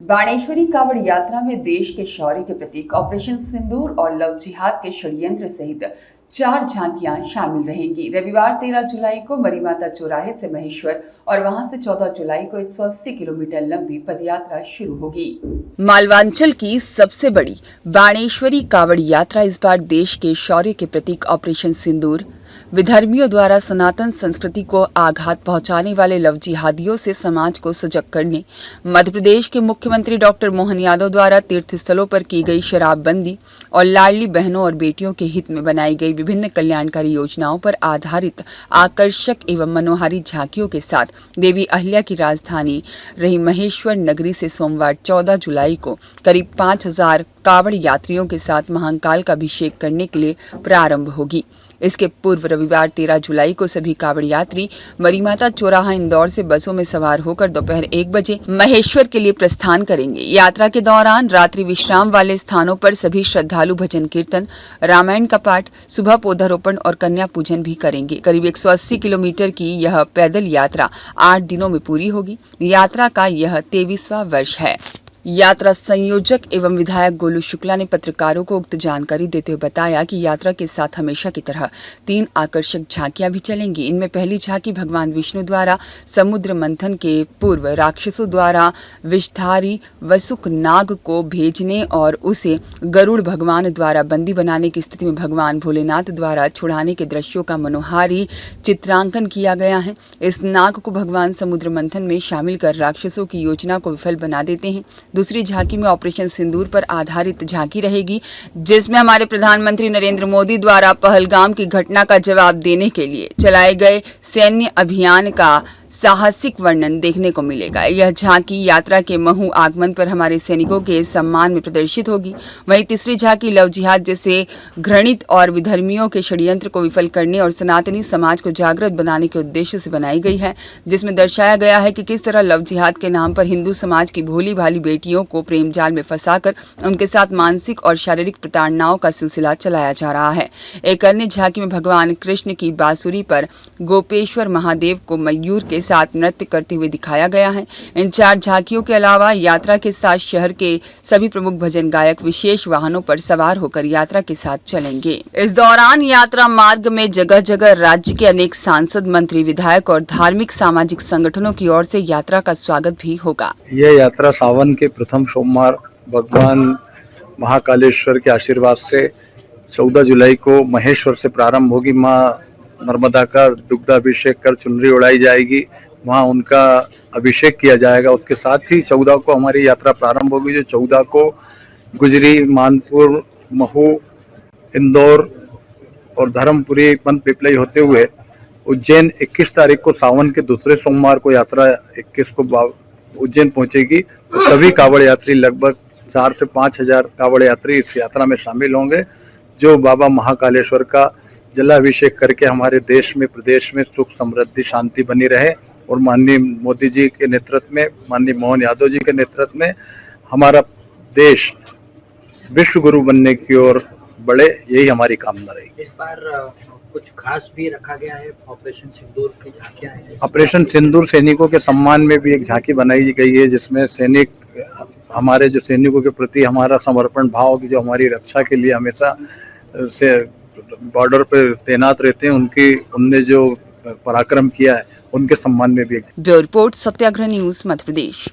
बाणेश्वरी कावड़ यात्रा में देश के शौर्य के प्रतीक ऑपरेशन सिंदूर और लव जिहाद के षड्यंत्र सहित 4 झांकियां शामिल रहेंगी। रविवार 13 जुलाई को मरीमाता चौराहे से महेश्वर और वहां से 14 जुलाई को 180 किलोमीटर लंबी पदयात्रा शुरू होगी। मालवांचल की सबसे बड़ी बाणेश्वरी कावड़ यात्रा इस बार देश के शौर्य के प्रतीक ऑपरेशन सिंदूर, विधर्मियों द्वारा सनातन संस्कृति को आघात पहुंचाने वाले लव जिहादियों से समाज को सजग करने, मध्य प्रदेश के मुख्यमंत्री डॉक्टर मोहन यादव द्वारा तीर्थ स्थलों पर की गई शराबबंदी और लाडली बहनों और बेटियों के हित में बनाई गई विभिन्न कल्याणकारी योजनाओं पर आधारित आकर्षक एवं मनोहारी झांकियों के साथ देवी अहिल्या की राजधानी रही महेश्वर नगरी से सोमवार 14 जुलाई को करीब 5000 कावड़ यात्रियों के साथ महाकाल का अभिषेक करने के लिए प्रारंभ होगी। इसके पूर्व रविवार 13 जुलाई को सभी कावड़ यात्री मरीमाता चौराहा इंदौर से बसों में सवार होकर दोपहर 1 बजे महेश्वर के लिए प्रस्थान करेंगे। यात्रा के दौरान रात्रि विश्राम वाले स्थानों पर सभी श्रद्धालु भजन कीर्तन, रामायण का पाठ, सुबह पौधारोपण और कन्या पूजन भी करेंगे। करीब 180 किलोमीटर की यह पैदल यात्रा 8 दिनों में पूरी होगी। यात्रा का यह 23वां वर्ष है। यात्रा संयोजक एवं विधायक गोलू शुक्ला ने पत्रकारों को उक्त जानकारी देते हुए बताया कि यात्रा के साथ हमेशा की तरह 3 आकर्षक झांकियां भी चलेंगी। इनमें पहली झांकी भगवान विष्णु द्वारा समुद्र मंथन के पूर्व राक्षसों द्वारा विषधारी वसुक नाग को भेजने और उसे गरुड़ भगवान द्वारा बंदी बनाने की स्थिति में भगवान भोलेनाथ द्वारा छुड़ाने के दृश्यों का मनोहारी चित्रांकन किया गया है। इस नाग को भगवान समुद्र मंथन में शामिल कर राक्षसों की योजना को विफल बना देते हैं। दूसरी झांकी में ऑपरेशन सिंदूर पर आधारित झांकी रहेगी, जिसमें हमारे प्रधानमंत्री नरेंद्र मोदी द्वारा पहलगाम की घटना का जवाब देने के लिए चलाए गए सैन्य अभियान का साहसिक वर्णन देखने को मिलेगा। यह झांकी यात्रा के महू आगमन पर हमारे सैनिकों के सम्मान में प्रदर्शित होगी। वहीं तीसरी झांकी लव जिहाद जैसे घृणित और विधर्मियों के षड्यंत्र को विफल करने और सनातनी समाज को जागृत बनाने के उद्देश्य से बनाई गई है, जिसमें दर्शाया गया है कि किस तरह लव जिहाद के नाम पर हिंदू समाज की भोली भाली बेटियों को प्रेम जाल में फंसाकर उनके साथ मानसिक और शारीरिक प्रताड़नाओं का सिलसिला चलाया जा रहा है। एक अन्य झांकी में भगवान कृष्ण की बांसुरी पर गोपेश्वर महादेव को मयूर के साथ नृत्य करते हुए दिखाया गया है। इन 4 झांकियों के अलावा यात्रा के साथ शहर के सभी प्रमुख भजन गायक विशेष वाहनों पर सवार होकर यात्रा के साथ चलेंगे। इस दौरान यात्रा मार्ग में जगह जगह राज्य के अनेक सांसद, मंत्री, विधायक और धार्मिक सामाजिक संगठनों की ओर से यात्रा का स्वागत भी होगा। यह यात्रा सावन के प्रथम सोमवार भगवान महाकालेश्वर के आशीर्वाद से 14 जुलाई को महेश्वर से प्रारंभ होगी। माँ नर्मदा का दुग्धाभिषेक कर चुनरी उड़ाई जाएगी, वहाँ उनका अभिषेक किया जाएगा। उसके साथ ही 14 को हमारी यात्रा प्रारंभ होगी, जो 14 को गुजरी, मानपुर, महू, इंदौर और धर्मपुरी पंथ पिपलई होते हुए उज्जैन 21 तारीख को सावन के दूसरे सोमवार को यात्रा 21 को उज्जैन पहुंचेगी। तो सभी कावड़ यात्री लगभग 4 से 5 हजार कावड़ यात्री इस यात्रा में शामिल होंगे, जो बाबा महाकालेश्वर का जलाभिषेक करके हमारे देश में, प्रदेश में सुख, समृद्धि, शांति बनी रहे और माननीय मोदी जी के नेतृत्व में, माननीय मोहन यादव जी के नेतृत्व में हमारा देश विश्व गुरु बनने की ओर बढ़े, यही हमारी कामना रहेगी। इस बार कुछ खास भी रखा गया है, ऑपरेशन सिंदूर की झांकियां हैं। ऑपरेशन सिंदूर सैनिकों के सम्मान में भी एक झांकी बनाई गई है, जिसमें सैनिक, हमारे जो सैनिकों के प्रति हमारा समर्पण भाव की, जो हमारी रक्षा के लिए हमेशा से बॉर्डर पर तैनात रहते हैं, उनने जो पराक्रम किया है, उनके सम्मान में भी। ब्यूरो रिपोर्ट, सत्याग्रह न्यूज, मध्य प्रदेश।